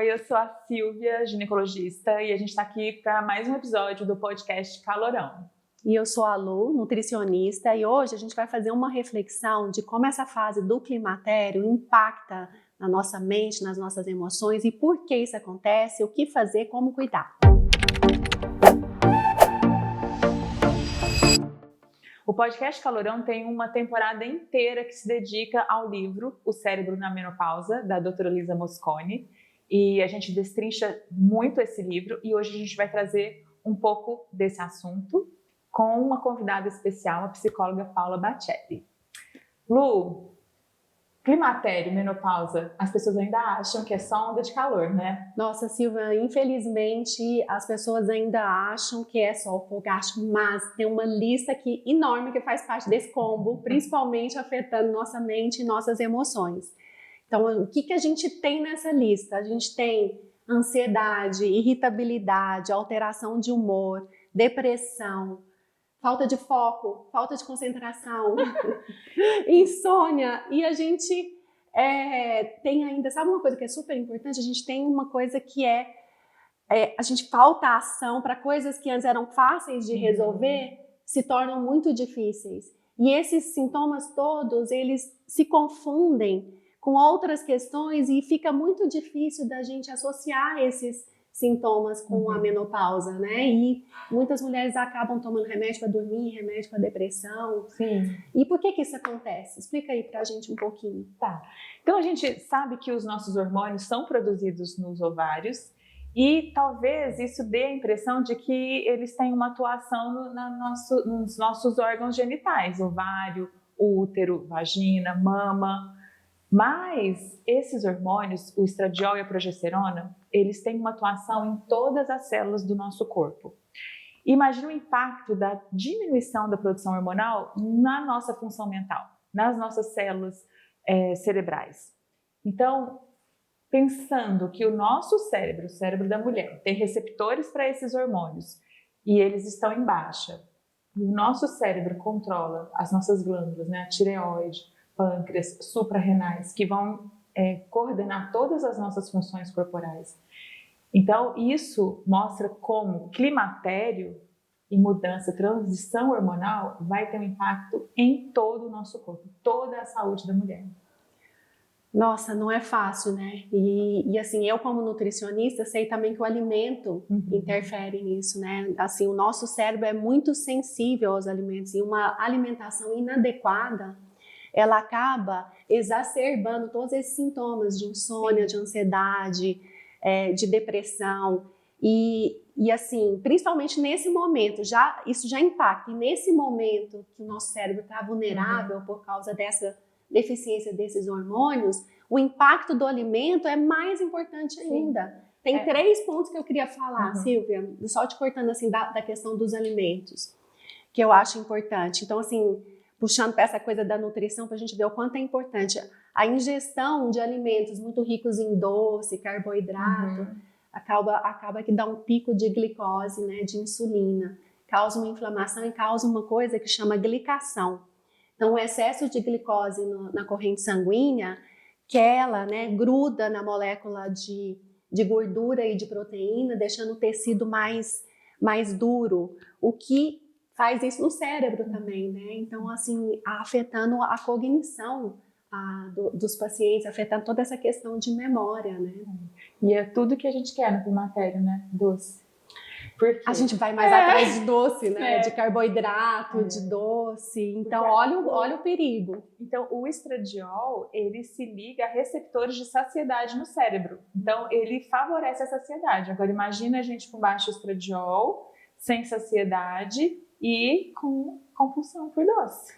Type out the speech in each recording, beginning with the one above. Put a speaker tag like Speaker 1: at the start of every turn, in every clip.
Speaker 1: Oi, eu sou a Silvia, ginecologista, e a gente está aqui para mais um episódio do podcast Calorão.
Speaker 2: E eu sou a Lu, nutricionista, e hoje a gente vai fazer uma reflexão de como essa fase do climatério impacta na nossa mente, nas nossas emoções e por que isso acontece, o que fazer, como cuidar.
Speaker 1: O podcast Calorão tem uma temporada inteira que se dedica ao livro O Cérebro na Menopausa, da doutora Lisa Mosconi, e a gente destrincha muito esse livro e hoje a gente vai trazer um pouco desse assunto com uma convidada especial, a psicóloga Paula Bacelli. Lu, climatério, menopausa, as pessoas ainda acham que é só onda de calor, né?
Speaker 2: Nossa, Silvia, infelizmente as pessoas ainda acham que é só o fogacho, mas tem uma lista aqui enorme que faz parte desse combo, principalmente afetando nossa mente e nossas emoções. Então, o que a gente tem nessa lista? A gente tem ansiedade, irritabilidade, alteração de humor, depressão, falta de foco, falta de concentração, insônia. E a gente tem ainda, sabe uma coisa que é super importante? A gente tem uma coisa que a gente falta ação para coisas que antes eram fáceis de resolver, se tornam muito difíceis. E esses sintomas todos, eles se confundem com outras questões e fica muito difícil da gente associar esses sintomas com a menopausa, né? E muitas mulheres acabam tomando remédio para dormir, remédio para depressão.
Speaker 1: Sim.
Speaker 2: E por que isso acontece? Explica aí pra gente um pouquinho.
Speaker 1: Tá. Então a gente sabe que os nossos hormônios são produzidos nos ovários e talvez isso dê a impressão de que eles têm uma atuação nos nossos órgãos genitais, ovário, útero, vagina, mama. Mas esses hormônios, o estradiol e a progesterona, eles têm uma atuação em todas as células do nosso corpo. Imagina o impacto da diminuição da produção hormonal na nossa função mental, nas nossas células cerebrais. Então, pensando que o nosso cérebro, o cérebro da mulher, tem receptores para esses hormônios e eles estão em baixa, e o nosso cérebro controla as nossas glândulas, né, a tireoide, pâncreas, suprarrenais, que vão coordenar todas as nossas funções corporais. Então, isso mostra como climatério e mudança, transição hormonal vai ter um impacto em todo o nosso corpo, toda a saúde da mulher.
Speaker 2: Nossa, não é fácil, né? E assim, eu como nutricionista sei também que o alimento interfere nisso, né? Assim, o nosso cérebro é muito sensível aos alimentos e uma alimentação inadequada ela acaba exacerbando todos esses sintomas de insônia, de ansiedade, de depressão e assim, principalmente nesse momento, isso já impacta. E nesse momento que o nosso cérebro está vulnerável por causa dessa deficiência desses hormônios, o impacto do alimento é mais importante ainda. Tem 3 pontos que eu queria falar, Silvia, só te cortando assim da questão dos alimentos, que eu acho importante. Então, assim, puxando para essa coisa da nutrição, para a gente ver o quanto é importante. A ingestão de alimentos muito ricos em doce, carboidrato, acaba que dá um pico de glicose, né, de insulina, causa uma inflamação e causa uma coisa que chama glicação. Então, o excesso de glicose na corrente sanguínea, que ela, né, gruda na molécula de gordura e de proteína, deixando o tecido mais duro, o que faz isso no cérebro também, né? Então, assim, afetando a cognição dos pacientes, afetando toda essa questão de memória, né?
Speaker 1: E é tudo que a gente quer no climatério, né? Doce. Porque
Speaker 2: a gente vai mais atrás de doce, né? De carboidrato, de doce. Então, olha o perigo.
Speaker 1: Então, o estradiol, ele se liga a receptores de saciedade no cérebro. Então, ele favorece a saciedade. Agora, imagina a gente com baixo estradiol, sem saciedade e com compulsão por doce.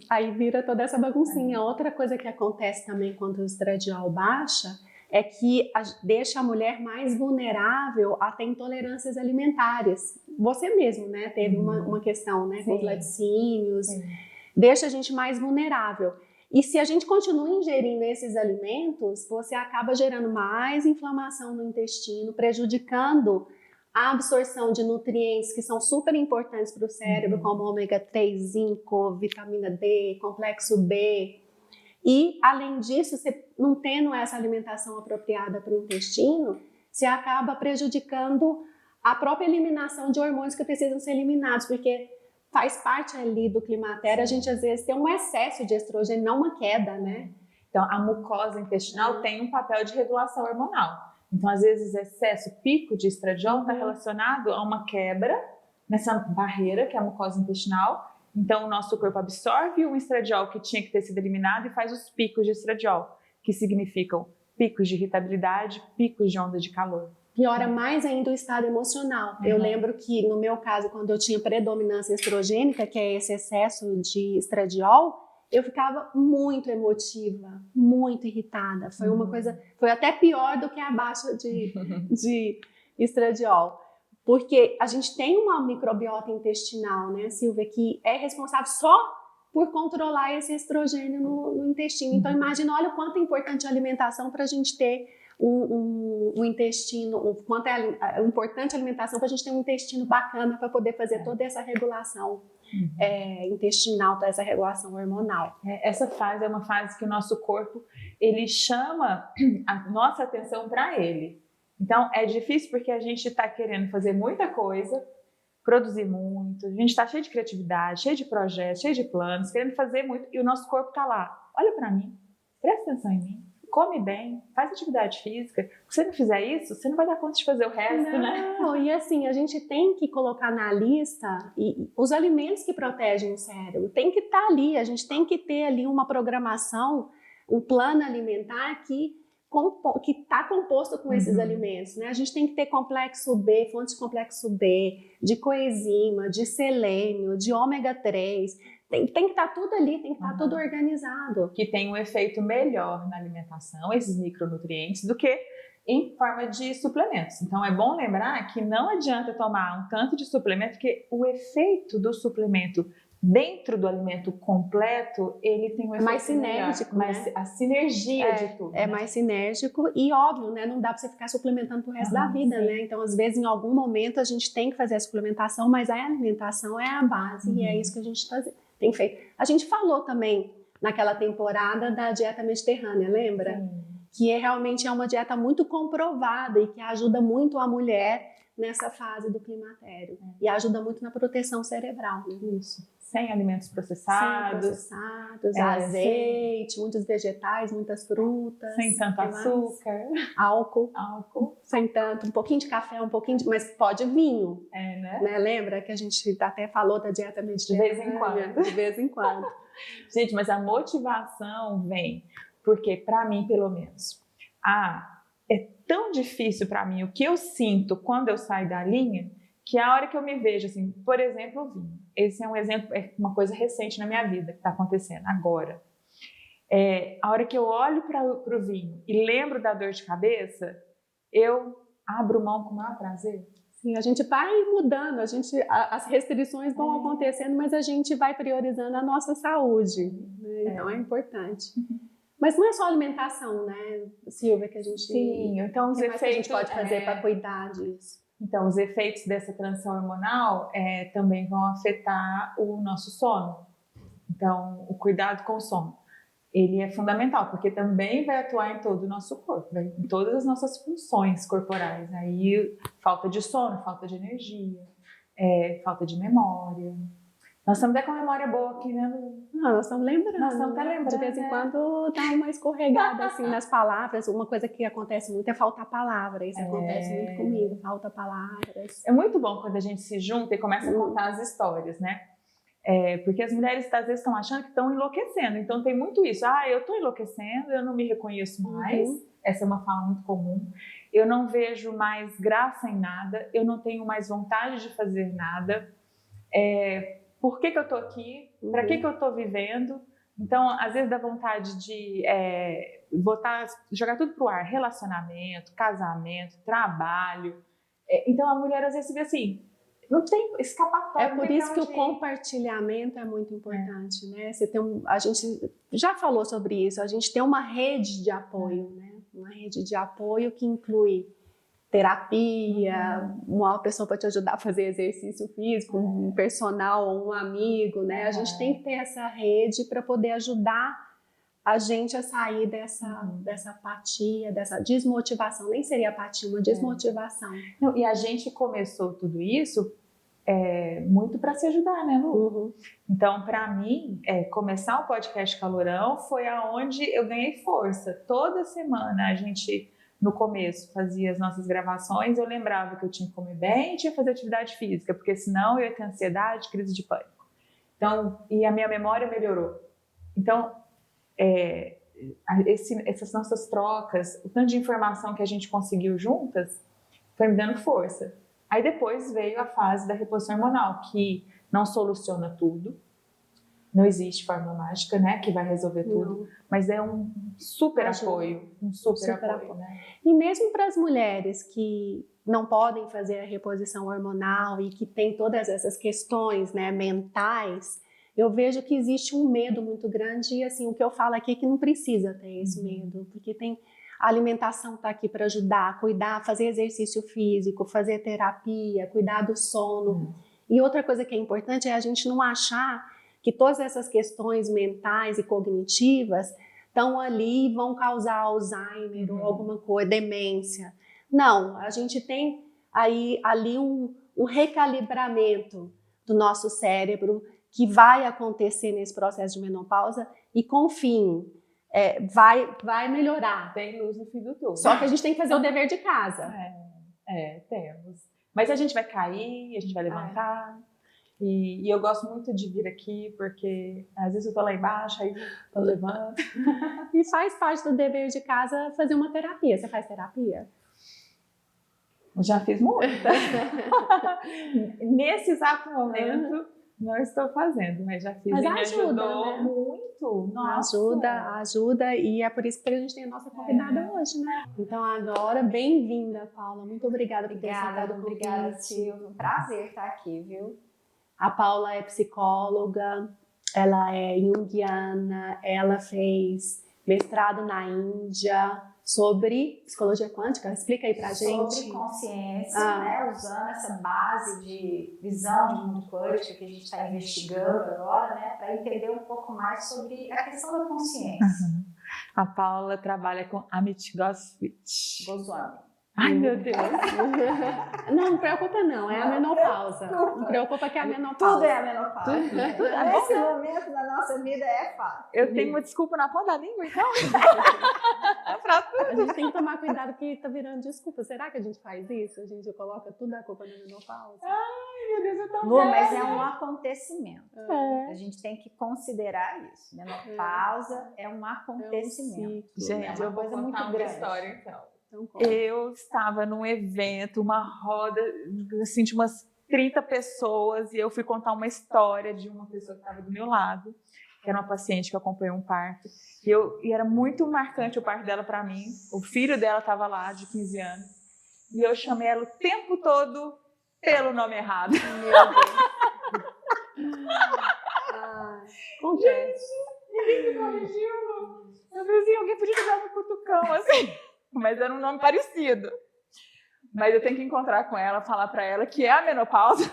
Speaker 2: Aí vira toda essa baguncinha. Outra coisa que acontece também quando o estradiol baixa é que deixa a mulher mais vulnerável a ter intolerâncias alimentares. Você mesmo, né, teve uma questão, né, com os laticínios, deixa a gente mais vulnerável. E se a gente continua ingerindo esses alimentos, você acaba gerando mais inflamação no intestino, prejudicando a absorção de nutrientes que são super importantes para o cérebro, como ômega 3, zinco, vitamina D, complexo B. E, além disso, você não tendo essa alimentação apropriada para o intestino, você acaba prejudicando a própria eliminação de hormônios que precisam ser eliminados, porque faz parte ali do climatério, a gente às vezes tem um excesso de estrogênio, não uma queda, né?
Speaker 1: Então, a mucosa intestinal tem um papel de regulação hormonal. Então, às vezes, excesso, pico de estradiol está relacionado a uma quebra nessa barreira, que é a mucosa intestinal. Então, o nosso corpo absorve um estradiol que tinha que ter sido eliminado e faz os picos de estradiol, que significam picos de irritabilidade, picos de onda de calor.
Speaker 2: Piora mais ainda o estado emocional. Eu lembro que, no meu caso, quando eu tinha predominância estrogênica, que é esse excesso de estradiol, eu ficava muito emotiva, muito irritada. Foi uma coisa, foi até pior do que a baixa de estradiol. Porque a gente tem uma microbiota intestinal, né, Silvia, que é responsável só por controlar esse estrogênio no intestino. Então, imagina, olha o quanto é importante a alimentação para a gente ter um intestino, o quanto é importante a alimentação para a gente ter um intestino bacana para poder fazer toda essa regulação intestinal, toda essa regulação hormonal.
Speaker 1: Essa fase é uma fase que o nosso corpo, ele chama a nossa atenção para ele. Então, é difícil porque a gente está querendo fazer muita coisa, produzir muito, a gente está cheio de criatividade, cheio de projetos, cheio de planos, querendo fazer muito, e o nosso corpo está lá. Olha para mim, presta atenção em mim, come bem, faz atividade física. Se você não fizer isso, você não vai dar conta de fazer o resto, né?
Speaker 2: E assim, a gente tem que colocar na lista os alimentos que protegem o cérebro. Tem que estar ali, a gente tem que ter ali uma programação, um plano alimentar que está composto com esses alimentos, né? A gente tem que ter complexo B, fontes de complexo B, de coenzima, de selênio, de ômega 3. Tem que estar tudo ali, tem que estar tudo organizado.
Speaker 1: Que tem um efeito melhor na alimentação, esses micronutrientes, do que em forma de suplementos. Então, é bom lembrar que não adianta tomar um tanto de suplemento, porque o efeito do suplemento dentro do alimento completo, ele tem um efeito
Speaker 2: mais sinérgico,
Speaker 1: melhor,
Speaker 2: né?
Speaker 1: A sinergia de tudo.
Speaker 2: É, né? Mais sinérgico e óbvio, né? Não dá para você ficar suplementando pro resto da vida, sim, né? Então, às vezes, em algum momento, a gente tem que fazer a suplementação, mas a alimentação é a base e é isso que a gente tem feito. A gente falou também naquela temporada da dieta mediterrânea, lembra? Sim. Que realmente é uma dieta muito comprovada e que ajuda muito a mulher nessa fase do climatério. E ajuda muito na proteção cerebral, né?
Speaker 1: Isso. Sem alimentos processados.
Speaker 2: Azeite, muitos vegetais, muitas frutas.
Speaker 1: Sem tanto açúcar.
Speaker 2: Álcool. Sem tanto, um pouquinho de café, mas pode vinho. Né? Lembra que a gente até falou da dieta mediterrânea?
Speaker 1: De vez em quando. Gente, mas a motivação vem porque, para mim, pelo menos, é tão difícil para mim o que eu sinto quando eu saio da linha, que a hora que eu me vejo, assim, por exemplo, o vinho. Esse é um exemplo, é uma coisa recente na minha vida que está acontecendo agora. A hora que eu olho para o vinho e lembro da dor de cabeça, eu abro mão com o maior prazer.
Speaker 2: Sim, a gente vai mudando, as restrições vão acontecendo, mas a gente vai priorizando a nossa saúde. Né? Então é importante. Mas não é só alimentação, né, Silvia, que a gente...
Speaker 1: Sim, então os efeitos...
Speaker 2: que a gente pode fazer para cuidar disso?
Speaker 1: Então, os efeitos dessa transição hormonal também vão afetar o nosso sono. Então, o cuidado com o sono, ele é fundamental, porque também vai atuar em todo o nosso corpo, né? Em todas as nossas funções corporais. Aí, falta de sono, falta de energia, falta de memória. Nós estamos até com a memória boa aqui, né?
Speaker 2: Nós estamos lembrando.
Speaker 1: Nós estamos até lembrando.
Speaker 2: De vez em quando dá uma escorregada assim nas palavras. Uma coisa que acontece muito é faltar palavra. Isso acontece muito comigo, falta palavras.
Speaker 1: É muito bom quando a gente se junta e começa a contar as histórias, né? Porque as mulheres às vezes estão achando que estão enlouquecendo. Então tem muito isso. Eu estou enlouquecendo, eu não me reconheço mais. Essa é uma fala muito comum. Eu não vejo mais graça em nada. Eu não tenho mais vontade de fazer nada. Por que eu estou aqui? Para que eu estou vivendo? Então, às vezes dá vontade de jogar tudo pro ar. Relacionamento, casamento, trabalho. Então, a mulher às vezes se vê assim, não tem escapatória.
Speaker 2: É por isso que o compartilhamento é muito importante, né? A gente já falou sobre isso, a gente tem uma rede de apoio, né? Uma rede de apoio que inclui terapia, uma pessoa para te ajudar a fazer exercício físico, um personal ou um amigo, né? A gente tem que ter essa rede para poder ajudar a gente a sair dessa apatia, dessa desmotivação. Nem seria apatia, uma desmotivação.
Speaker 1: Não, e a gente começou tudo isso muito para se ajudar, né, Lu?
Speaker 2: Uhum.
Speaker 1: Então, para mim, começar o podcast Calorão foi aonde eu ganhei força. Toda semana a gente, no começo, fazia as nossas gravações, eu lembrava que eu tinha que comer bem e tinha que fazer atividade física, porque senão eu ia ter ansiedade, crise de pânico. Então, e a minha memória melhorou. Então, essas nossas trocas, o tanto de informação que a gente conseguiu juntas, foi me dando força. Aí depois veio a fase da reposição hormonal, que não soluciona tudo, não existe fórmula mágica, né, que vai resolver tudo, mas é um super apoio, apoio. Né?
Speaker 2: E mesmo para as mulheres que não podem fazer a reposição hormonal e que tem todas essas questões, né, mentais, eu vejo que existe um medo muito grande e assim, o que eu falo aqui é que não precisa ter esse medo, porque a alimentação está aqui para ajudar, cuidar, fazer exercício físico, fazer terapia, cuidar do sono. E outra coisa que é importante é a gente não achar que todas essas questões mentais e cognitivas estão ali e vão causar Alzheimer ou alguma coisa, demência. Não, a gente tem ali um recalibramento do nosso cérebro que vai acontecer nesse processo de menopausa e, com fim, vai melhorar.
Speaker 1: Tem luz no fim do túnel.
Speaker 2: Só que a gente tem que fazer o dever de casa.
Speaker 1: Temos. Mas a gente vai cair, a gente vai levantar. E eu gosto muito de vir aqui, porque às vezes eu tô lá embaixo, aí eu levanto.
Speaker 2: E faz parte do dever de casa fazer uma terapia. Você faz terapia?
Speaker 1: Eu já fiz muita. Nesse exato momento, não estou fazendo, mas já fiz.
Speaker 2: Mas
Speaker 1: e
Speaker 2: ajuda,
Speaker 1: me ajudou,
Speaker 2: né?
Speaker 1: muito. Nossa.
Speaker 2: Ajuda, e é por isso que a gente tem a nossa convidada hoje, né? Então agora, bem-vinda, Paula. Muito obrigada por ter aceitado o convite.
Speaker 3: Obrigada, Silvia. Um prazer estar aqui, viu?
Speaker 2: A Paula é psicóloga, ela é junguiana, ela fez mestrado na Índia sobre psicologia quântica. Explica aí pra gente.
Speaker 3: Sobre consciência, né? Usando essa base de visão de mundo quântico que a gente está investigando agora, né? Para entender um pouco mais sobre a questão da consciência.
Speaker 1: A Paula trabalha com Amit Goswami.
Speaker 3: Ai, meu Deus.
Speaker 2: Não preocupa não, é a menopausa. Não preocupa que é a menopausa.
Speaker 3: Tudo é a menopausa. Nesse momento da nossa vida é fato.
Speaker 1: Eu tenho uma desculpa na ponta da língua, então? Pra tudo.
Speaker 2: A gente tem que tomar cuidado que tá virando desculpa. Será que a gente faz isso? A gente coloca tudo a culpa na menopausa?
Speaker 1: Ai, meu Deus, eu tô
Speaker 3: Lu, mas é um acontecimento. A gente tem que considerar isso. Menopausa é um acontecimento.
Speaker 1: Gente, eu vou contar muito uma história, então. Eu estava num evento, uma roda, assim, de umas 30 pessoas, e eu fui contar uma história de uma pessoa que estava do meu lado, que era uma paciente que acompanhou um parto, e era muito marcante o parto dela para mim. O filho dela estava lá, de 15 anos, e eu chamei ela o tempo todo pelo nome errado.
Speaker 2: Meu Deus.
Speaker 1: Gente, ninguém me corrigiu. Eu falei assim, alguém podia dar um cutucão, assim. Mas era um nome parecido. Mas eu tenho que encontrar com ela, falar para ela que é a menopausa.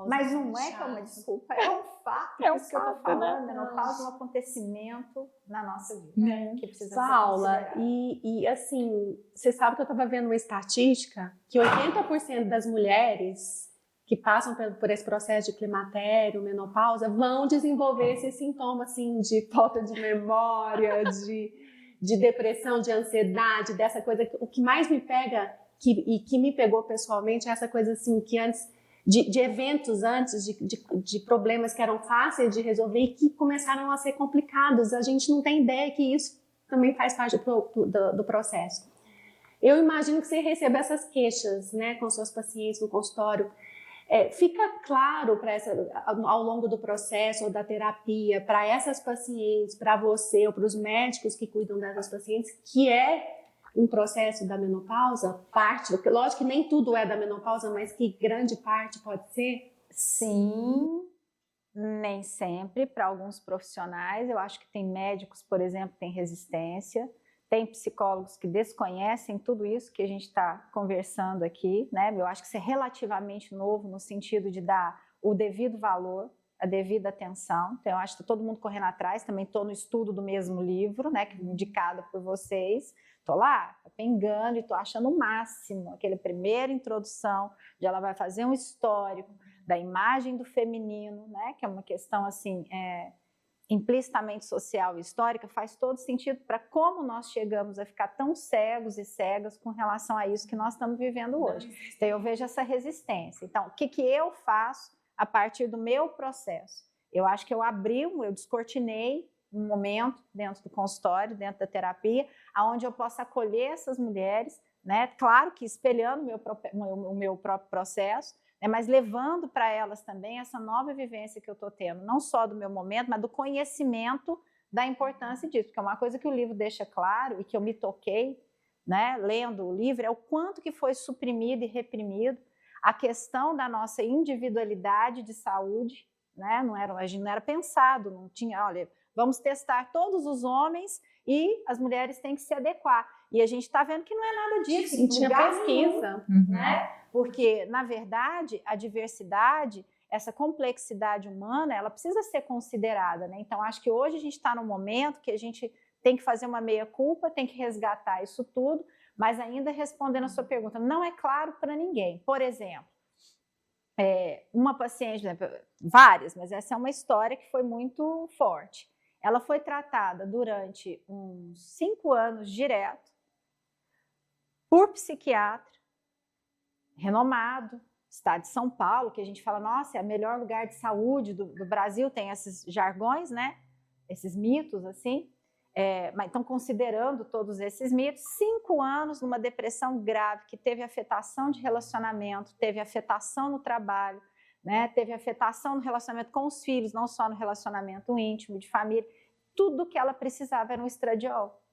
Speaker 3: Mas não é que é uma desculpa, é um fato. É isso que eu tô falando.
Speaker 1: Né?
Speaker 3: Menopausa é um acontecimento na nossa vida. Que precisa
Speaker 2: Paula,
Speaker 3: ser
Speaker 2: e assim, você sabe que eu estava vendo uma estatística que 80% das mulheres que passam por esse processo de climatério, menopausa, vão desenvolver esses sintomas assim, de falta de memória, de depressão, de ansiedade, dessa coisa. O que mais me pega e que me pegou pessoalmente é essa coisa assim, que antes, de eventos antes, de problemas que eram fáceis de resolver e que começaram a ser complicados. A gente não tem ideia que isso também faz parte do processo. Eu imagino que você receba essas queixas, né, com suas pacientes no consultório. Fica claro ao longo do processo ou da terapia, para essas pacientes, para você ou para os médicos que cuidam dessas pacientes, que é um processo da menopausa, porque lógico que nem tudo é da menopausa, mas que grande parte pode ser?
Speaker 3: Sim, nem sempre, para alguns profissionais. Eu acho que tem médicos, por exemplo, que têm resistência. Tem psicólogos que desconhecem tudo isso que a gente está conversando aqui, né? Eu acho que isso é relativamente novo no sentido de dar o devido valor a devida atenção. Então, eu acho que está todo mundo correndo atrás. Também estou no estudo do mesmo livro, né, que indicado por vocês. Estou lá, pengando e estou achando o máximo. Aquela primeira introdução, onde ela vai fazer um histórico da imagem do feminino, né, que é uma questão assim, implicitamente social e histórica, faz todo sentido para como nós chegamos a ficar tão cegos e cegas com relação a isso que nós estamos vivendo hoje. Então, eu vejo essa resistência. Então, o que eu faço a partir do meu processo? Eu acho que eu descortinei um momento dentro do consultório, dentro da terapia, onde eu possa acolher essas mulheres, né? Claro que espelhando o meu próprio processo, mas levando para elas também essa nova vivência que eu estou tendo, não só do meu momento, mas do conhecimento da importância disso, porque é uma coisa que o livro deixa claro e que eu me toquei, né, lendo o livro, é o quanto que foi suprimido e reprimido a questão da nossa individualidade de saúde, né, a gente não era pensado, não tinha, olha, vamos testar todos os homens e as mulheres têm que se adequar. E a gente está vendo que não é nada disso.
Speaker 2: Não tinha pesquisa.
Speaker 3: Né? Porque, na verdade, a diversidade, essa complexidade humana, ela precisa ser considerada. Né? Então, acho que hoje a gente está num momento que a gente tem que fazer uma meia-culpa, tem que resgatar isso tudo, mas ainda respondendo a sua pergunta, não é claro para ninguém. Por exemplo, uma paciente, várias, mas essa é uma história que foi muito forte. Ela foi tratada durante uns 5 anos direto por psiquiatra, renomado, estado de São Paulo, que a gente fala, nossa, é o melhor lugar de saúde do Brasil, tem esses jargões, né? Esses mitos, assim, mas estão considerando todos esses mitos. 5 anos numa depressão grave, que teve afetação de relacionamento, teve afetação no trabalho, né? Teve afetação no relacionamento com os filhos, não só no relacionamento íntimo, de família. Tudo que ela precisava era um estradiol.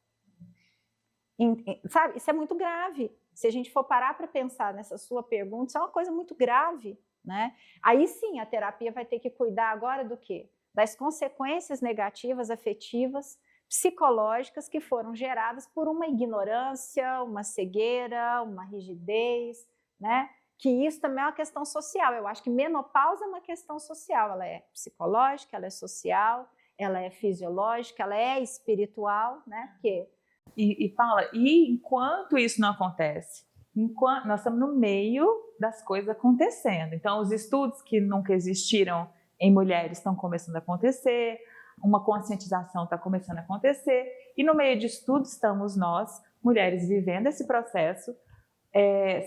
Speaker 3: Sabe, isso é muito grave. Se a gente for parar para pensar nessa sua pergunta, isso é uma coisa muito grave, né? Aí sim, a terapia vai ter que cuidar agora do quê? Das consequências negativas, afetivas, psicológicas que foram geradas por uma ignorância, uma cegueira, uma rigidez, né? Que isso também é uma questão social. Eu acho que menopausa é uma questão social. Ela é psicológica, ela é social, ela é fisiológica, ela é espiritual, né? Porque
Speaker 1: E Paula, e enquanto isso não acontece? Nós estamos no meio das coisas acontecendo. Então, os estudos que nunca existiram em mulheres estão começando a acontecer, uma conscientização está começando a acontecer, e no meio de estudos estamos nós, mulheres, vivendo esse processo,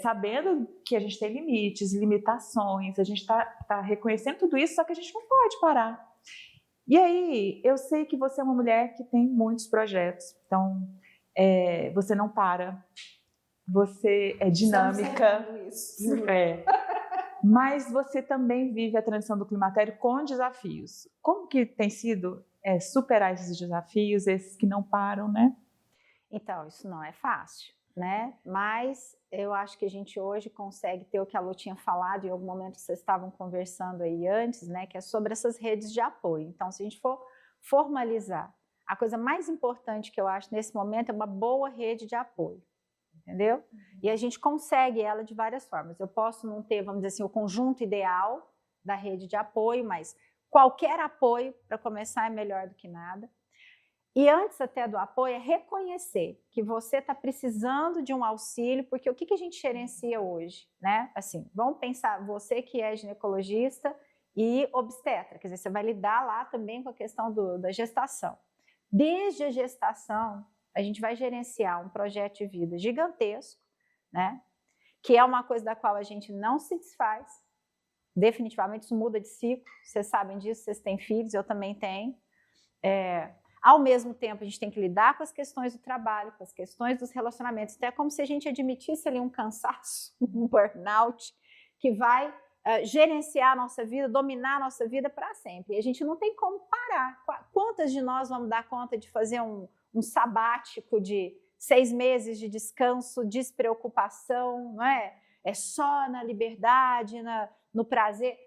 Speaker 1: sabendo que a gente tem limites, limitações, a gente está reconhecendo tudo isso, só que a gente não pode parar. E aí, eu sei que você é uma mulher que tem muitos projetos, então você não para, você é dinâmica, mas você também vive a transição do climatério com desafios. Como que tem sido superar esses desafios, esses que não param, né?
Speaker 3: Então, isso não é fácil, né? Mas eu acho que a gente hoje consegue ter o que a Lu tinha falado em algum momento que vocês estavam conversando aí antes, né? Que é sobre essas redes de apoio. Então, se a gente for formalizar, a coisa mais importante que eu acho nesse momento é uma boa rede de apoio, entendeu? E a gente consegue ela de várias formas. Eu posso não ter, vamos dizer assim, o conjunto ideal da rede de apoio, mas qualquer apoio, para começar, é melhor do que nada. E antes até do apoio, é reconhecer que você está precisando de um auxílio, porque o que a gente gerencia hoje, né? Assim, vamos pensar, você que é ginecologista e obstetra, quer dizer, você vai lidar lá também com a questão da gestação. Desde a gestação, a gente vai gerenciar um projeto de vida gigantesco, né? Que é uma coisa da qual a gente não se desfaz. Definitivamente isso muda de ciclo, vocês sabem disso, vocês têm filhos, eu também tenho. Ao mesmo tempo, a gente tem que lidar com as questões do trabalho, com as questões dos relacionamentos. Então, é como se a gente admitisse ali um cansaço, um burnout, que vai gerenciar a nossa vida, dominar a nossa vida para sempre. E a gente não tem como parar. Quantas de nós vamos dar conta de fazer um sabático de 6 meses de descanso, despreocupação, não é? É só na liberdade, no prazer.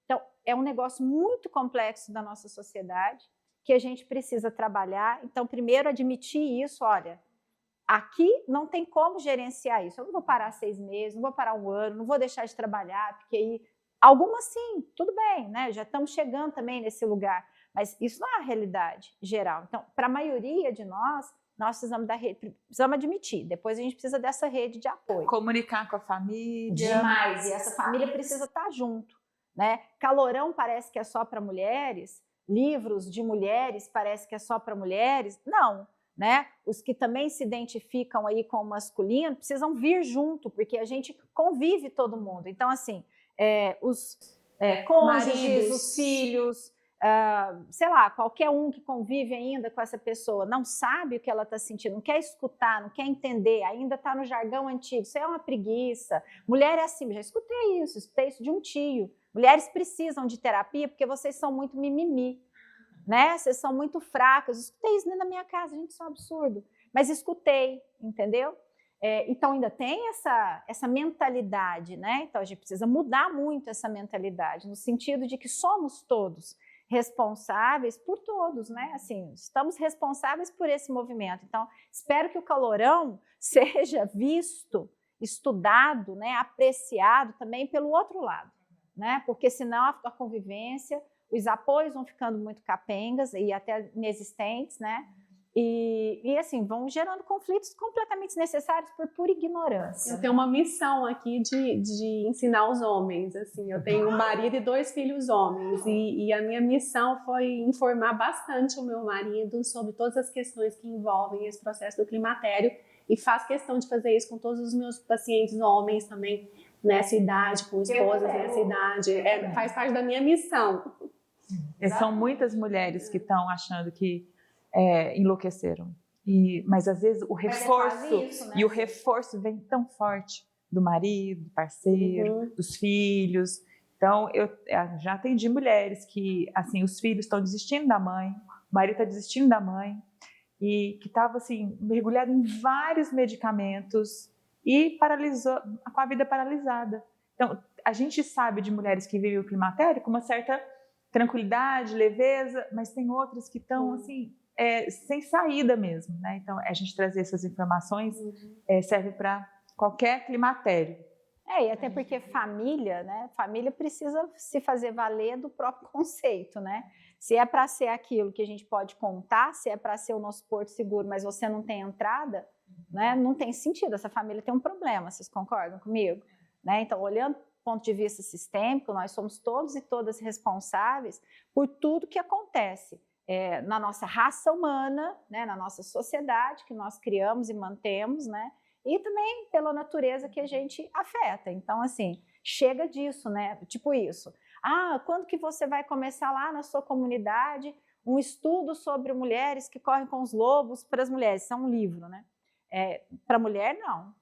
Speaker 3: Então, é um negócio muito complexo da nossa sociedade, que a gente precisa trabalhar. Então, primeiro, admitir isso, olha, aqui não tem como gerenciar isso. Eu não vou parar 6 meses, não vou parar 1 ano, não vou deixar de trabalhar, porque aí Algumas sim, tudo bem, né? Já estamos chegando também nesse lugar, mas isso não é a realidade geral. Então, para a maioria de nós precisamos admitir, depois a gente precisa dessa rede de apoio.
Speaker 1: Comunicar com a família.
Speaker 3: Demais, e essa família precisa estar junto, né? Calorão parece que é só para mulheres, livros de mulheres parece que é só para mulheres, não, né? Os que também se identificam aí com o masculino precisam vir junto, porque a gente convive todo mundo. Então, assim, os cônjuges, os filhos, sei lá, qualquer um que convive ainda com essa pessoa não sabe o que ela está sentindo, não quer escutar, não quer entender, ainda está no jargão antigo, isso é uma preguiça. Mulher é assim, já escutei isso de um tio. Mulheres precisam de terapia porque vocês são muito mimimi, né? Vocês são muito fracas. Escutei isso dentro da minha casa, gente, isso é um absurdo. Mas escutei, entendeu? Então ainda tem essa mentalidade, né? Então a gente precisa mudar muito essa mentalidade, no sentido de que somos todos responsáveis por todos, né? Assim, estamos responsáveis por esse movimento. Então, espero que o Calorão seja visto, estudado, né, apreciado também pelo outro lado, né? Porque senão a convivência, os apoios vão ficando muito capengas e até inexistentes, né? E assim, vão gerando conflitos completamente desnecessários por pura ignorância.
Speaker 2: Eu tenho uma missão aqui de ensinar os homens, assim, eu tenho um marido e 2 filhos homens, e a minha missão foi informar bastante o meu marido sobre todas as questões que envolvem esse processo do climatério, e faço questão de fazer isso com todos os meus pacientes homens também, nessa idade, com esposas nessa idade, faz parte da minha missão.
Speaker 1: São muitas mulheres que estão achando que enlouqueceram. Mas às vezes o reforço, isso, né? E o reforço vem tão forte do marido, do parceiro, dos filhos. Então, eu já atendi mulheres que, assim, os filhos estão desistindo da mãe, o marido está desistindo da mãe, e que estava, assim, mergulhado em vários medicamentos e paralisou, com a vida paralisada. Então, a gente sabe de mulheres que vivem o climatério com uma certa tranquilidade, leveza, mas tem outras que estão, assim, sem saída mesmo, né? Então, a gente trazer essas informações serve para qualquer climatério.
Speaker 3: E até porque família, né? Família precisa se fazer valer do próprio conceito, né? Se é para ser aquilo que a gente pode contar, se é para ser o nosso porto seguro, mas você não tem entrada, né? Não tem sentido, essa família tem um problema, vocês concordam comigo? Né? Então, olhando do ponto de vista sistêmico, nós somos todos e todas responsáveis por tudo que acontece na nossa raça humana, né, na nossa sociedade que nós criamos e mantemos, né, e também pela natureza que a gente afeta. Então, assim, chega disso, né, tipo isso. Quando que você vai começar lá na sua comunidade um estudo sobre mulheres que correm com os lobos para as mulheres? Isso é um livro, né? Para mulher, não.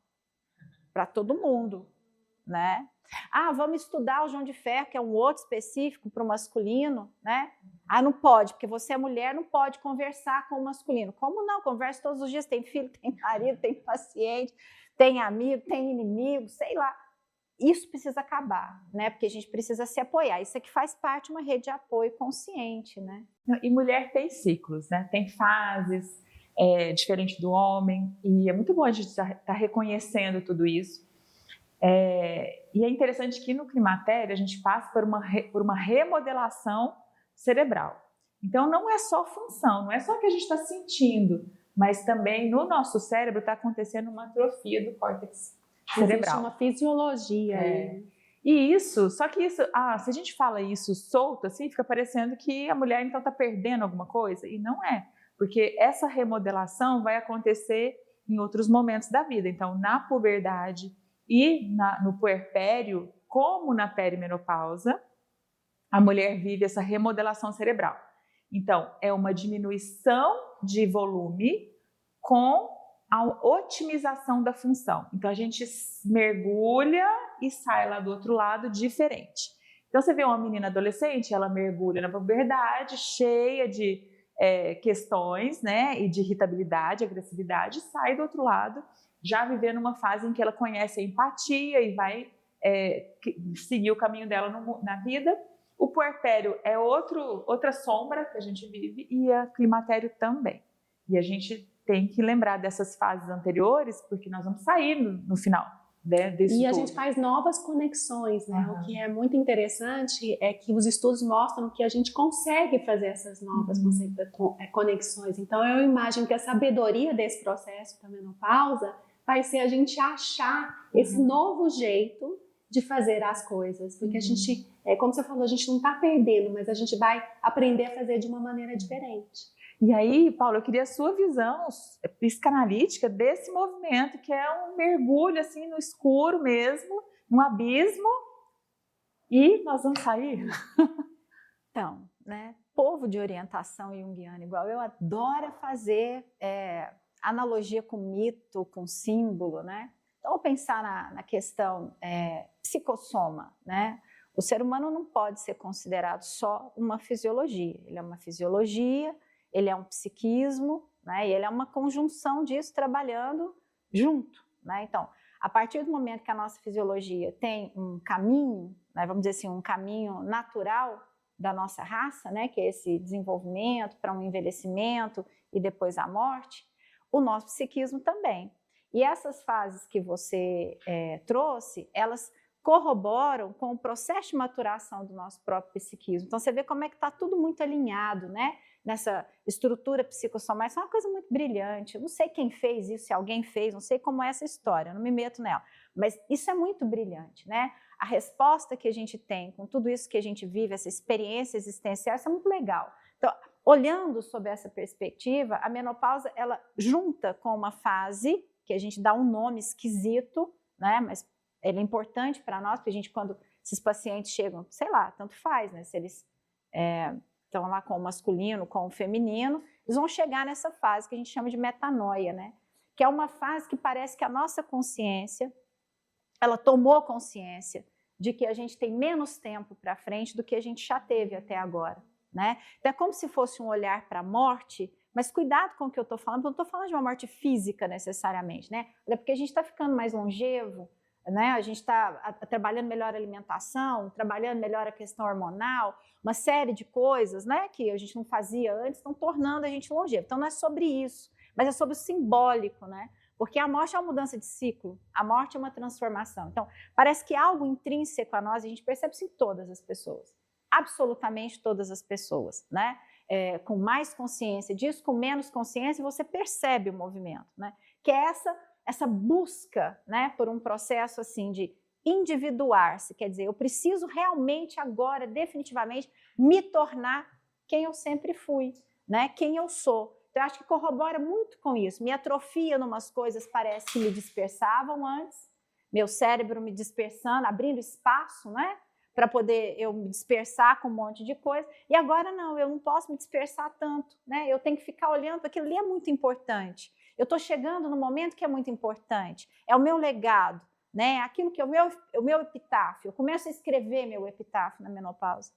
Speaker 3: Para todo mundo, né? Vamos estudar o João de Ferro, que é um outro específico para o masculino, né? Não pode, porque você é mulher, não pode conversar com o masculino. Como não? Conversa todos os dias, tem filho, tem marido, tem paciente, tem amigo, tem inimigo, sei lá. Isso precisa acabar, né? Porque a gente precisa se apoiar. Isso aqui faz parte de uma rede de apoio consciente, né?
Speaker 1: E mulher tem ciclos, né? Tem fases, diferente do homem, e é muito bom a gente estar reconhecendo tudo isso. E é interessante que no climatério a gente passa por uma remodelação cerebral. Então não é só função, não é só o que a gente está sentindo, mas também no nosso cérebro está acontecendo uma atrofia do córtex cerebral.
Speaker 2: Existe uma fisiologia.
Speaker 1: E isso, só que isso, se a gente fala isso solto, assim, fica parecendo que a mulher então está perdendo alguma coisa, e não é, porque essa remodelação vai acontecer em outros momentos da vida. Então, na puberdade e no puerpério, como na perimenopausa, a mulher vive essa remodelação cerebral. Então, é uma diminuição de volume com a otimização da função. Então, a gente mergulha e sai lá do outro lado diferente. Então, você vê uma menina adolescente, ela mergulha na puberdade, cheia de questões, né, e de irritabilidade, agressividade, sai do outro lado, já vivendo uma fase em que ela conhece a empatia e vai seguir o caminho dela na vida. O puerpério é outra sombra que a gente vive, e o climatério também. E a gente tem que lembrar dessas fases anteriores, porque nós vamos sair no final. disso
Speaker 2: E a
Speaker 1: tudo.
Speaker 2: gente faz novas conexões, né? O que é muito interessante é que os estudos mostram que a gente consegue fazer essas novas conexões. Então, eu imagino que a sabedoria desse processo da menopausa vai ser a gente achar esse novo jeito de fazer as coisas. Porque a gente, como você falou, a gente não está perdendo, mas a gente vai aprender a fazer de uma maneira diferente.
Speaker 1: E aí, Paulo, eu queria a sua visão psicanalítica desse movimento, que é um mergulho assim no escuro mesmo, um abismo, e nós vamos sair.
Speaker 3: Então, né, povo de orientação junguiana igual eu adora fazer analogia com mito, com símbolo, né? Então, vou pensar na questão psicossoma, né? O ser humano não pode ser considerado só uma fisiologia, ele é uma fisiologia, ele é um psiquismo, né? E ele é uma conjunção disso trabalhando junto, né? Então, a partir do momento que a nossa fisiologia tem um caminho, né, vamos dizer assim, um caminho natural da nossa raça, né, que é esse desenvolvimento para um envelhecimento e depois a morte, o nosso psiquismo também. E essas fases que você trouxe, elas corroboram com o processo de maturação do nosso próprio psiquismo. Então, você vê como é que está tudo muito alinhado, né? Nessa estrutura psicossomática. É uma coisa muito brilhante. Eu não sei quem fez isso, se alguém fez, não sei como é essa história, não me meto nela. Mas isso é muito brilhante, né? A resposta que a gente tem com tudo isso que a gente vive, essa experiência existencial, isso é muito legal. Então, olhando sob essa perspectiva, a menopausa, ela junta com uma fase que a gente dá um nome esquisito, né? Mas ele é importante para nós, porque a gente, quando esses pacientes chegam, sei lá, tanto faz, né? Se eles estão lá com o masculino, com o feminino, eles vão chegar nessa fase que a gente chama de metanoia, né? Que é uma fase que parece que a nossa consciência, ela tomou consciência de que a gente tem menos tempo para frente do que a gente já teve até agora, né? Então é como se fosse um olhar para a morte, mas cuidado com o que eu estou falando, porque eu não estou falando de uma morte física necessariamente, né? É porque a gente está ficando mais longevo, né? A gente está trabalhando melhor a alimentação, trabalhando melhor a questão hormonal, uma série de coisas, né, que a gente não fazia antes, estão tornando a gente longevo. Então não é sobre isso, mas é sobre o simbólico, né? Porque a morte é uma mudança de ciclo, a morte é uma transformação. Então parece que algo intrínseco a nós, a gente percebe isso em todas as pessoas, absolutamente todas as pessoas, né? Com mais consciência disso, com menos consciência, você percebe o movimento, né? Que é essa busca, né, por um processo assim de individuar-se, quer dizer, eu preciso realmente agora, definitivamente, me tornar quem eu sempre fui, né, quem eu sou. Então, eu acho que corrobora muito com isso. Me atrofia em umas coisas, parece que me dispersavam antes, meu cérebro me dispersando, abrindo espaço, né, para poder eu me dispersar com um monte de coisa, e agora não, eu não posso me dispersar tanto, né, eu tenho que ficar olhando, aquilo ali é muito importante. Eu estou chegando no momento que é muito importante, é o meu legado, né? Aquilo que é o meu epitáfio. Eu começo a escrever meu epitáfio na menopausa.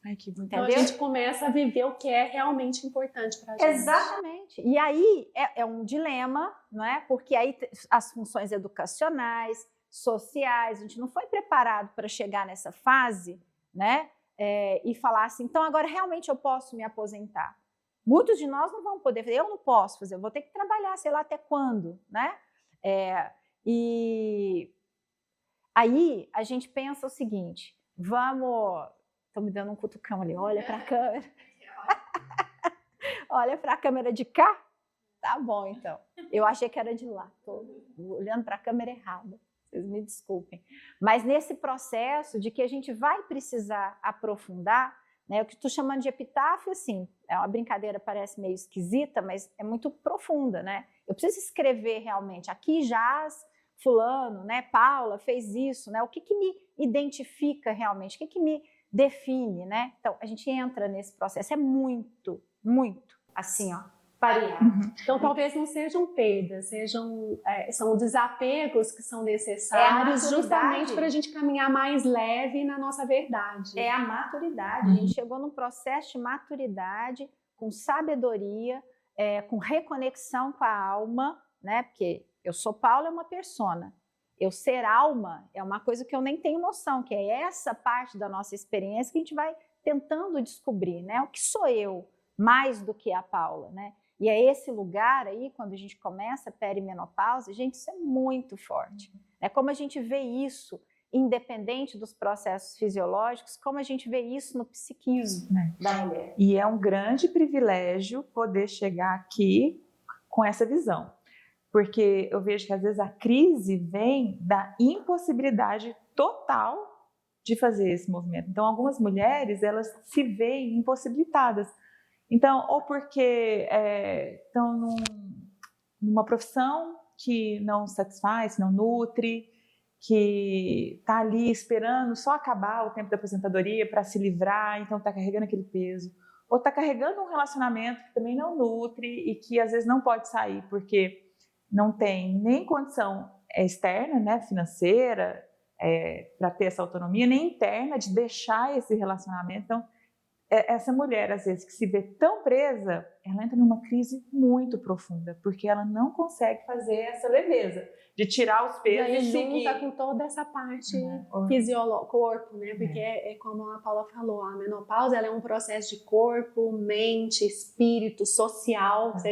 Speaker 2: Ai, que bom. Então a gente começa a viver o que é realmente importante para a gente.
Speaker 3: Exatamente. E aí é um dilema, não é? Porque aí as funções educacionais, sociais, a gente não foi preparado para chegar nessa fase, né? E falar assim, então agora realmente eu posso me aposentar. Muitos de nós não vão poder fazer, eu não posso fazer, eu vou ter que trabalhar, sei lá até quando, né? E aí a gente pensa o seguinte, estou me dando um cutucão ali, olha para a câmera. Olha para a câmera de cá, tá bom então. Eu achei que era de lá, estou olhando para a câmera errada, vocês me desculpem. Mas nesse processo de que a gente vai precisar aprofundar, né, o que estou chamando de epitáfio, assim, é uma brincadeira, parece meio esquisita, mas é muito profunda, né? Eu preciso escrever realmente, aqui jaz fulano, né, Paula fez isso, né? O que me identifica realmente, o que me define, né? Então, a gente entra nesse processo, é muito, muito, assim, ó, variado.
Speaker 2: Então, talvez não sejam perdas, são desapegos que são necessários justamente para a gente caminhar mais leve na nossa verdade.
Speaker 3: É a maturidade, a gente chegou num processo de maturidade, com sabedoria, com reconexão com a alma, né? Porque eu sou Paula, é uma persona. Eu ser alma é uma coisa que eu nem tenho noção, que é essa parte da nossa experiência que a gente vai tentando descobrir, né? O que sou eu, mais do que a Paula, né? E é esse lugar aí, quando a gente começa a perimenopausa, gente, isso é muito forte. É como a gente vê isso, independente dos processos fisiológicos, como a gente vê isso no psiquismo da mulher.
Speaker 1: E é um grande privilégio poder chegar aqui com essa visão, porque eu vejo que às vezes a crise vem da impossibilidade total de fazer esse movimento. Então, algumas mulheres, elas se veem impossibilitadas. Então, ou porque estão numa profissão que não satisfaz, não nutre, que está ali esperando só acabar o tempo da aposentadoria para se livrar, então está carregando aquele peso. Ou está carregando um relacionamento que também não nutre e que às vezes não pode sair porque não tem nem condição externa, né, financeira, para ter essa autonomia, nem interna de deixar esse relacionamento. Então, essa mulher, às vezes, que se vê tão presa, ela entra numa crise muito profunda, porque ela não consegue fazer essa leveza de tirar os pesos e seguir.
Speaker 2: Junta com toda essa parte fisiológica, corpo, né? Porque é como a Paula falou, a menopausa ela é um processo de corpo, mente, espírito, social. Você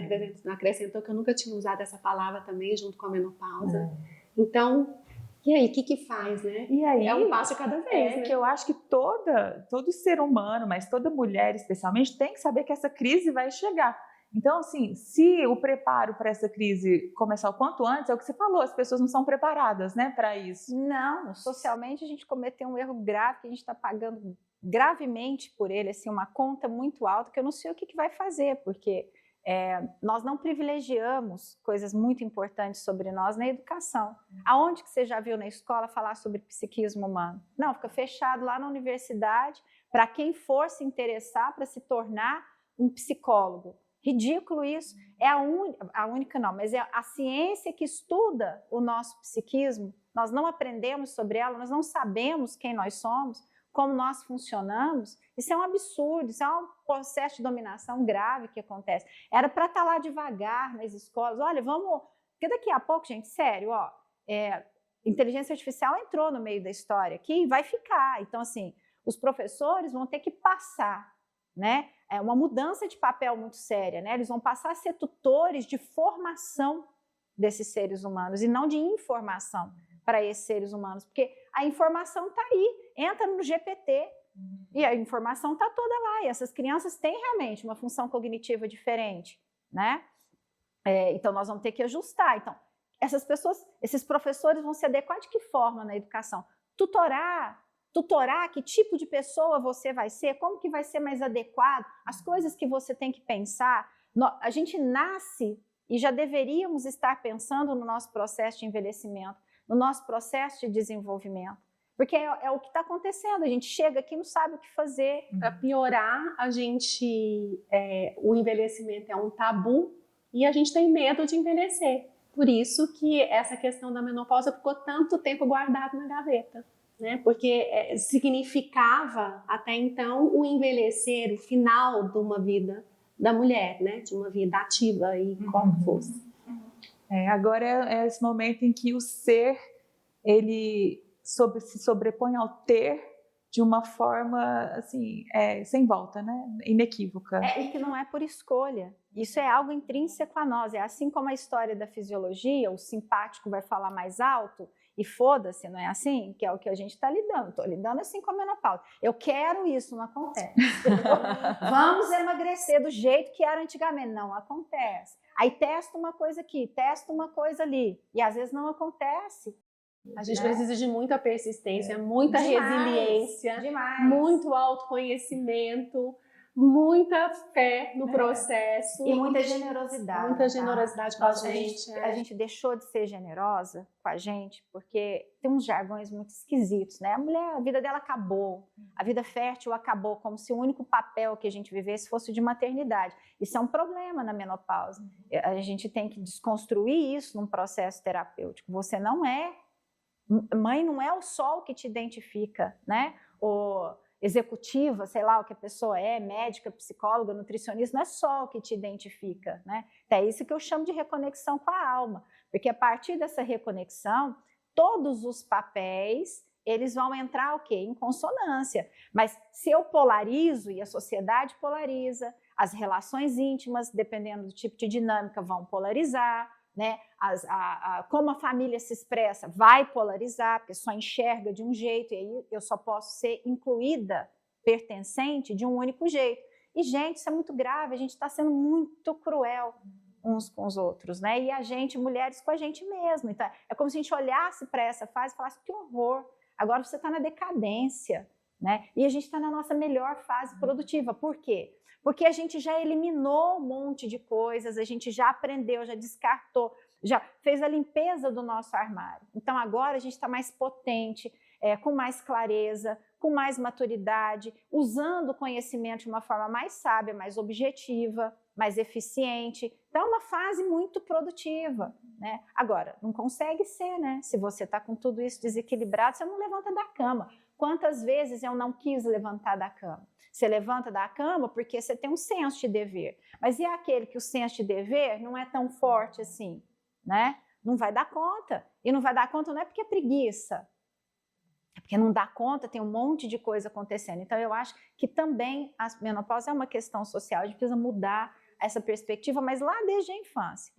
Speaker 2: acrescentou que eu nunca tinha usado essa palavra também, junto com a menopausa. Então, e aí, o que faz, né?
Speaker 1: E aí,
Speaker 2: é um passo de cada vez, né?
Speaker 1: Que eu acho que todo ser humano, mas toda mulher especialmente, tem que saber que essa crise vai chegar. Então, assim, se o preparo para essa crise começar o quanto antes, é o que você falou, as pessoas não são preparadas, né, para isso.
Speaker 3: Não, socialmente a gente cometeu um erro grave, que a gente está pagando gravemente por ele, assim, uma conta muito alta, que eu não sei o que vai fazer, porque nós não privilegiamos coisas muito importantes sobre nós na educação. Aonde que você já viu na escola falar sobre psiquismo humano? Não, fica fechado lá na universidade para quem for se interessar para se tornar um psicólogo. Ridículo isso. É a única não, mas é a ciência que estuda o nosso psiquismo. Nós não aprendemos sobre ela, nós não sabemos quem nós somos, como nós funcionamos. Isso é um absurdo, isso é um processo de dominação grave que acontece. Era para estar lá devagar nas escolas. Olha, vamos... Porque daqui a pouco, gente, sério, inteligência artificial entrou no meio da história aqui e vai ficar. Então, assim, os professores vão ter que passar, né? É uma mudança de papel muito séria, né? Eles vão passar a ser tutores de formação desses seres humanos e não de informação para esses seres humanos, porque a informação está aí, entra no GPT e a informação está toda lá, e essas crianças têm realmente uma função cognitiva diferente, né? Então nós vamos ter que ajustar. Então, essas pessoas, esses professores vão se adequar de que forma na educação? Tutorar que tipo de pessoa você vai ser, como que vai ser mais adequado, as coisas que você tem que pensar. A gente nasce e já deveríamos estar pensando no nosso processo de envelhecimento, no nosso processo de desenvolvimento, porque é o que está acontecendo, a gente chega aqui e não sabe o que fazer.
Speaker 2: Para piorar, o envelhecimento é um tabu e a gente tem medo de envelhecer. Por isso que essa questão da menopausa ficou tanto tempo guardada na gaveta, né? Porque significava até então o envelhecer, o final de uma vida da mulher, né? De uma vida ativa e como fosse.
Speaker 1: Agora é esse momento em que o ser, ele se sobrepõe ao ter de uma forma, assim, sem volta, né? Inequívoca.
Speaker 3: E que não é por escolha. Isso é algo intrínseco a nós. É assim como a história da fisiologia, o simpático vai falar mais alto e foda-se, não é assim? Que é o que a gente está lidando. Estou lidando assim com a menopausa. Eu quero isso, não acontece. Vamos emagrecer do jeito que era antigamente. Não acontece. Aí testa uma coisa aqui, testa uma coisa ali. E às vezes não acontece.
Speaker 2: A gente precisa de muita persistência, muita resiliência, muito autoconhecimento, muita fé no processo.
Speaker 3: E muita generosidade.
Speaker 2: Muita generosidade com a gente.
Speaker 3: A gente deixou de ser generosa com a gente porque tem uns jargões muito esquisitos, né? A mulher, a vida dela acabou, a vida fértil acabou, como se o único papel que a gente vivesse fosse de maternidade. Isso é um problema na menopausa. A gente tem que desconstruir isso num processo terapêutico. Você não é... Mãe não é o sol que te identifica, né? Ou executiva, sei lá o que a pessoa é, médica, psicóloga, nutricionista, não é só o que te identifica, né? É isso que eu chamo de reconexão com a alma, porque a partir dessa reconexão, todos os papéis, eles vão entrar o quê? Em consonância. Mas se eu polarizo, e a sociedade polariza, as relações íntimas, dependendo do tipo de dinâmica, vão polarizar, né? Como a família se expressa vai polarizar, porque só enxerga de um jeito, e aí eu só posso ser incluída, pertencente de um único jeito. E, gente, isso é muito grave, a gente está sendo muito cruel uns com os outros, né? E a gente, mulheres, com a gente mesmo. Então, é como se a gente olhasse para essa fase e falasse, que horror, agora você está na decadência, né? E a gente está na nossa melhor fase produtiva. Por quê? Porque a gente já eliminou um monte de coisas, a gente já aprendeu, já descartou, já fez a limpeza do nosso armário. Então, agora a gente está mais potente, com mais clareza, com mais maturidade, usando o conhecimento de uma forma mais sábia, mais objetiva, mais eficiente. Então, é uma fase muito produtiva, né? Agora, não consegue ser, né? Se você está com tudo isso desequilibrado, você não levanta da cama. Quantas vezes eu não quis levantar da cama? Você levanta da cama porque você tem um senso de dever. Mas e aquele que o senso de dever não é tão forte assim, né? Não vai dar conta. E não vai dar conta não é porque é preguiça. É porque não dá conta, tem um monte de coisa acontecendo. Então, eu acho que também a menopausa é uma questão social, a gente precisa mudar essa perspectiva, mas lá desde a infância.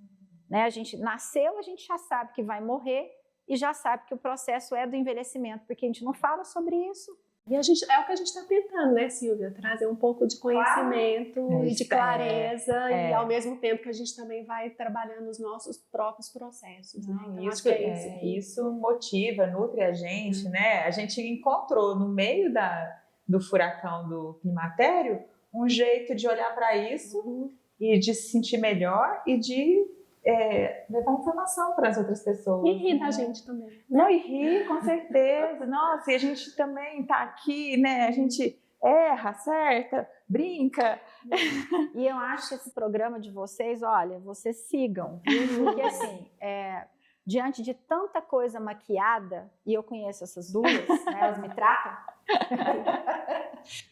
Speaker 3: Né? A gente nasceu, a gente já sabe que vai morrer e já sabe que o processo é do envelhecimento, porque a gente não fala sobre isso.
Speaker 2: E a gente, é o que a gente está tentando, né, Silvia? Trazer um pouco de conhecimento e de clareza, e ao mesmo tempo que a gente também vai trabalhando os nossos próprios processos. Né? Então,
Speaker 1: Isso,
Speaker 2: acho que é isso.
Speaker 1: Isso motiva, nutre a gente, né? A gente encontrou no meio do furacão do climatério um jeito de olhar para isso e de se sentir melhor e de levar informação para as outras pessoas.
Speaker 2: E rir da gente também.
Speaker 1: Não, e rir, com certeza. Nossa, e a gente também está aqui, né? A gente erra, acerta, brinca.
Speaker 3: E eu acho que esse programa de vocês, olha, vocês sigam. Porque assim, diante de tanta coisa maquiada, e eu conheço essas duas, né, elas me tratam.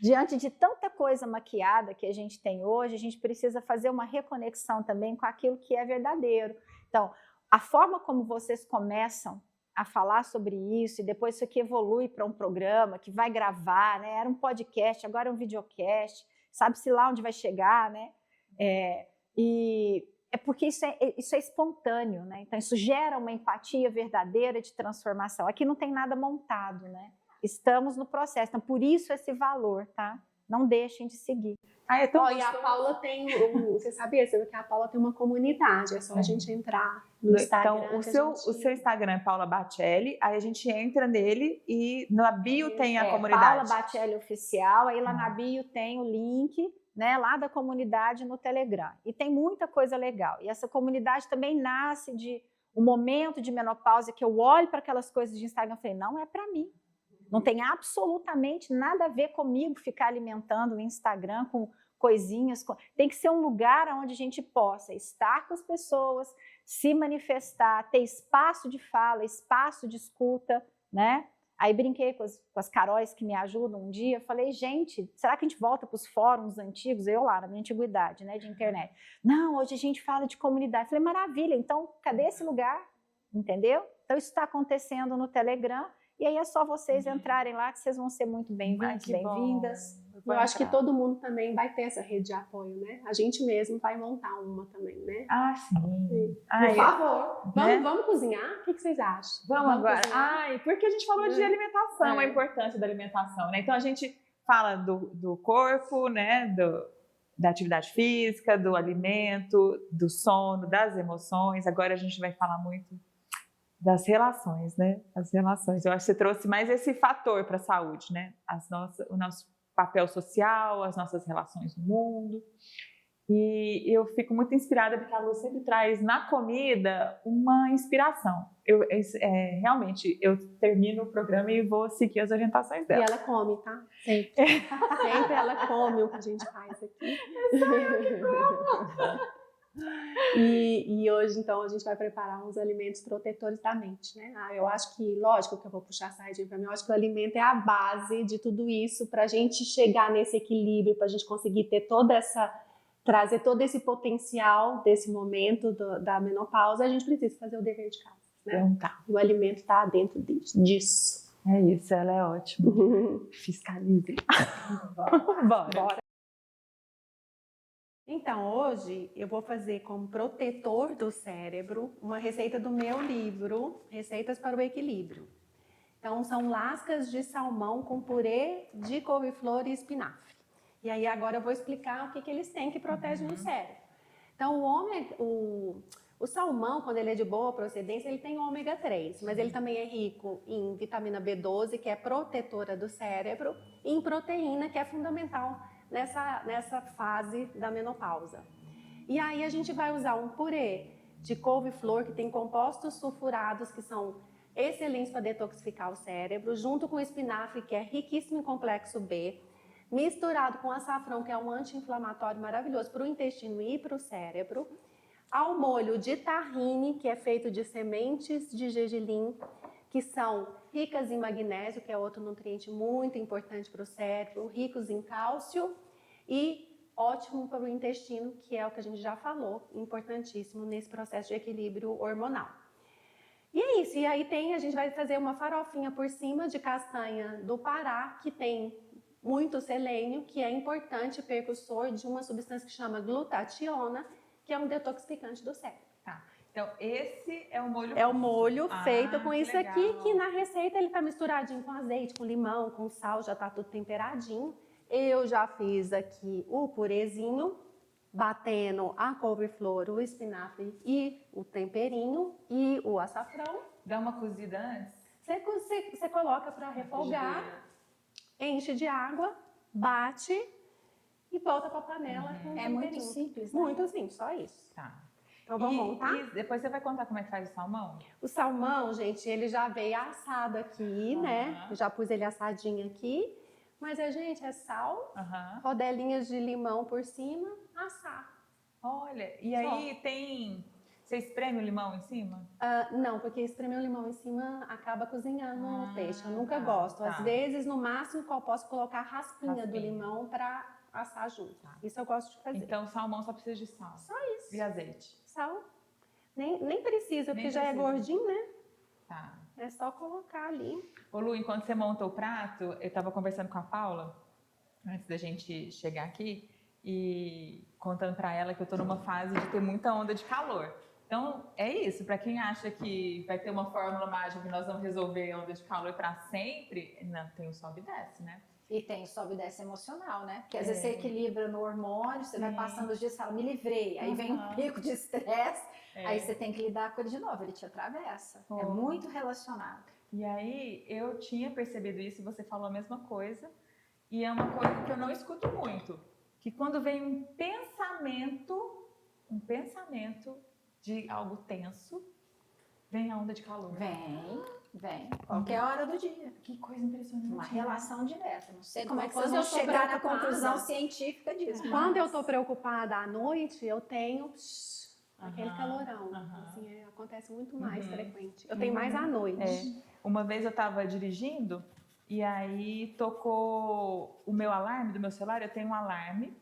Speaker 3: Diante de tanta coisa maquiada que a gente tem hoje, a gente precisa fazer uma reconexão também com aquilo que é verdadeiro. Então, a forma como vocês começam a falar sobre isso, e depois isso aqui evolui para um programa que vai gravar, né? Era um podcast, agora é um videocast, sabe-se lá onde vai chegar, né? E é porque isso é espontâneo, né? Então, isso gera uma empatia verdadeira de transformação. Aqui não tem nada montado, né? Estamos no processo, então por isso esse valor, tá? Não deixem de seguir.
Speaker 2: E a Paula tem, você sabia, que a Paula tem uma comunidade, é só a gente entrar no Instagram.
Speaker 1: Então, o seu Instagram é Paula Baccelli, aí a gente entra nele e na bio tem a comunidade.
Speaker 3: Paula Baccelli Oficial, aí lá na bio tem o link, né, lá da comunidade no Telegram. E tem muita coisa legal. E essa comunidade também nasce de um momento de menopausa que eu olho para aquelas coisas de Instagram e falei, não é para mim. Não tem absolutamente nada a ver comigo ficar alimentando o Instagram com coisinhas. Tem que ser um lugar onde a gente possa estar com as pessoas, se manifestar, ter espaço de fala, espaço de escuta, né? Aí brinquei com as Caróis que me ajudam um dia, falei, gente, será que a gente volta para os fóruns antigos? Eu lá, na minha antiguidade, né, de internet. Não, hoje a gente fala de comunidade. Falei, maravilha, então cadê esse lugar? Entendeu? Então isso está acontecendo no Telegram. E aí é só vocês entrarem lá que vocês vão ser muito bem-vindos, bem-vindas.
Speaker 2: Eu acho que todo mundo também vai ter essa rede de apoio, né? A gente mesmo vai montar uma também, né?
Speaker 1: Sim.
Speaker 2: Por favor. Vamos cozinhar? O que vocês acham?
Speaker 1: Vamos agora. Porque a gente falou de alimentação, a importância da alimentação, né? Então a gente fala do corpo, né? Da atividade física, do alimento, do sono, das emoções. Agora a gente vai falar muito das relações, né? As relações. Eu acho que você trouxe mais esse fator para a saúde, né? O nosso papel social, as nossas relações no mundo. E eu fico muito inspirada porque a Lu sempre traz na comida uma inspiração. Realmente, eu termino o programa e vou seguir as orientações dela.
Speaker 2: E ela come, tá? Sempre. Sempre ela come o que a gente faz aqui.
Speaker 1: É só eu que como.
Speaker 2: E hoje, então, a gente vai preparar uns alimentos protetores da mente, né? Eu acho que, lógico que eu vou puxar a sardinha para mim, eu acho que o alimento é a base de tudo isso, para a gente chegar nesse equilíbrio, para a gente conseguir ter trazer todo esse potencial desse momento da menopausa, a gente precisa fazer o dever de casa, né?
Speaker 1: Então tá.
Speaker 2: O alimento está dentro disso.
Speaker 1: É isso, ela é ótima. Fiscalize. Bora.
Speaker 2: Então, hoje eu vou fazer como protetor do cérebro uma receita do meu livro, Receitas para o Equilíbrio. Então, são lascas de salmão com purê de couve-flor e espinafre. E aí, agora eu vou explicar o que eles têm que protege no cérebro. Então, o salmão, quando ele é de boa procedência, ele tem ômega 3, mas ele também é rico em vitamina B12, que é protetora do cérebro, e em proteína, que é fundamental nessa fase da menopausa. E aí a gente vai usar um purê de couve-flor, que tem compostos sulfurados, que são excelentes para detoxificar o cérebro, junto com o espinafre, que é riquíssimo em complexo B, misturado com açafrão, que é um anti-inflamatório maravilhoso para o intestino e para o cérebro, ao molho de tahine, que é feito de sementes de gergelim, que são ricas em magnésio, que é outro nutriente muito importante para o cérebro, ricos em cálcio e ótimo para o intestino, que é o que a gente já falou, importantíssimo nesse processo de equilíbrio hormonal. E é isso, e aí a gente vai fazer uma farofinha por cima de castanha do Pará, que tem muito selênio, que é importante precursor de uma substância que chama glutationa, que é um detoxificante do cérebro.
Speaker 1: Tá. Então, esse é o molho
Speaker 2: É o molho feito com isso
Speaker 1: legal.
Speaker 2: aqui, que na receita ele tá misturadinho com azeite, com limão, com sal, já tá tudo temperadinho. Eu já fiz aqui o purezinho, batendo a couve-flor, o espinafre e o temperinho e o açafrão.
Speaker 1: Dá uma cozida antes?
Speaker 2: Você coloca para refogar, enche de água, bate e volta para a panela com o temperinho.
Speaker 3: muito simples, né?
Speaker 2: Muito simples, só isso.
Speaker 1: Tá.
Speaker 2: Então vamos montar?
Speaker 1: E depois você vai contar como é que faz o salmão?
Speaker 2: O salmão, gente, ele já veio assado aqui, né? Eu já pus ele assadinho aqui. Mas, gente, é sal, rodelinhas de limão por cima, assar.
Speaker 1: Olha, e aí tem... Você espreme o limão em cima?
Speaker 2: Não, porque espremer o limão em cima acaba cozinhando o peixe. Eu nunca gosto.
Speaker 1: Tá.
Speaker 2: Às vezes, no máximo, eu posso colocar raspinha do limão para assar junto. Tá. Isso eu gosto de fazer.
Speaker 1: Então, o salmão só precisa de sal.
Speaker 2: Só isso.
Speaker 1: E azeite.
Speaker 2: Sal. Nem precisa, porque já é gordinho, né?
Speaker 1: Tá.
Speaker 2: É só colocar ali.
Speaker 1: Ô Lu, enquanto você monta o prato, eu estava conversando com a Paula, antes da gente chegar aqui, e contando para ela que eu estou numa fase de ter muita onda de calor. Então, é isso. Para quem acha que vai ter uma fórmula mágica que nós vamos resolver a onda de calor para sempre, não, tem o sobe e desce, né?
Speaker 3: E tem o sobe e desce emocional, né? Porque às vezes você equilibra no hormônio, você vai passando os dias e fala, me livrei. Aí vem um pico de estresse, aí você tem que lidar com ele de novo, ele te atravessa. É muito relacionado.
Speaker 1: E aí, eu tinha percebido isso, e você falou a mesma coisa, e é uma coisa que eu não escuto muito, que quando vem um pensamento de algo tenso, vem a onda de calor.
Speaker 3: Vem. Qualquer hora do dia.
Speaker 1: Que coisa impressionante.
Speaker 3: Uma relação direta. Não sei como é que
Speaker 2: Quando
Speaker 3: vocês vão
Speaker 2: eu tô
Speaker 3: chegar na
Speaker 2: preocupada,
Speaker 3: conclusão científica disso.
Speaker 2: Quando eu tô preocupada à noite, eu tenho aquele calorão. Assim, acontece muito mais frequente. Eu tenho mais à noite.
Speaker 1: Uma vez eu estava dirigindo e aí tocou o meu alarme do meu celular. Eu tenho um alarme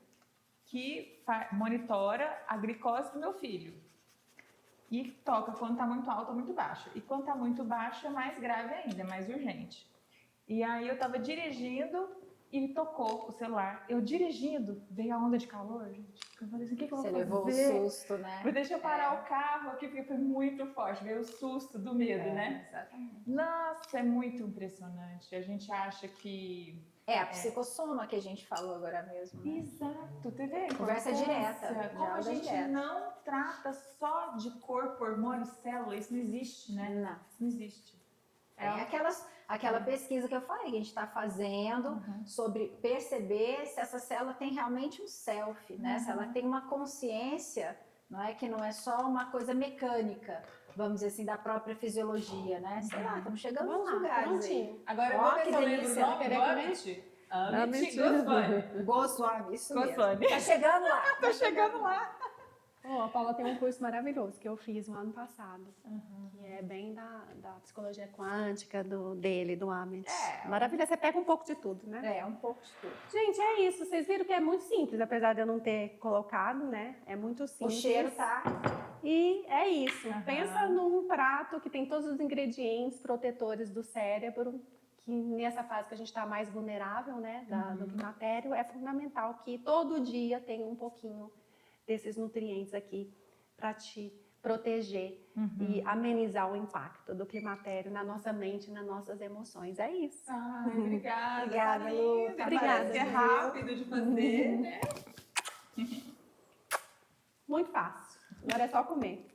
Speaker 1: que monitora a glicose do meu filho. E toca quando está muito alto ou muito baixo. E quando está muito baixo é mais grave ainda, é mais urgente. E aí eu estava dirigindo e tocou o celular. Eu dirigindo, veio a onda de calor, gente. Eu falei assim, o que eu vou fazer?
Speaker 3: Você levou o susto, né?
Speaker 1: Deixa eu parar o carro aqui, porque foi muito forte. Veio o susto do medo, né?
Speaker 3: Exatamente.
Speaker 1: Nossa, é muito impressionante. A gente acha que...
Speaker 3: É a psicossoma que a gente falou agora mesmo, né?
Speaker 1: Exato, TV.
Speaker 3: Conversa direta.
Speaker 1: Como a gente não trata só de corpo, hormônio, célula, isso não existe, né?
Speaker 3: Não.
Speaker 1: Isso não existe.
Speaker 3: É aquela pesquisa que eu falei, que a gente está fazendo sobre perceber se essa célula tem realmente um self, né? Se ela tem uma consciência, não é que não é só uma coisa mecânica, vamos dizer assim, da própria fisiologia, né? Sei lá, estamos chegando nos lugares aí.
Speaker 1: Agora eu vou ver se eu lembro o nome do Amit Goswami.
Speaker 3: Goswami, isso
Speaker 1: Goswami.
Speaker 3: mesmo. Tá chegando lá.
Speaker 1: Tô chegando lá.
Speaker 2: A Paula tem um curso maravilhoso que eu fiz no ano passado, que é bem da psicologia quântica do Amit. Maravilha, você pega um pouco de tudo, né?
Speaker 3: É, um pouco de tudo.
Speaker 2: Gente, é isso. Vocês viram que é muito simples, apesar de eu não ter colocado, né? É muito simples.
Speaker 3: O cheiro tá...
Speaker 2: E é isso. Pensa num prato que tem todos os ingredientes protetores do cérebro, que nessa fase que a gente está mais vulnerável, né, do climatério, é fundamental que todo dia tenha um pouquinho desses nutrientes aqui para te proteger e amenizar o impacto do climatério na nossa mente, nas nossas emoções. É isso.
Speaker 1: Obrigada.
Speaker 3: Obrigada, Lu.
Speaker 2: Obrigada.
Speaker 1: É rápido de fazer, né?
Speaker 2: Muito fácil. Agora é só comer.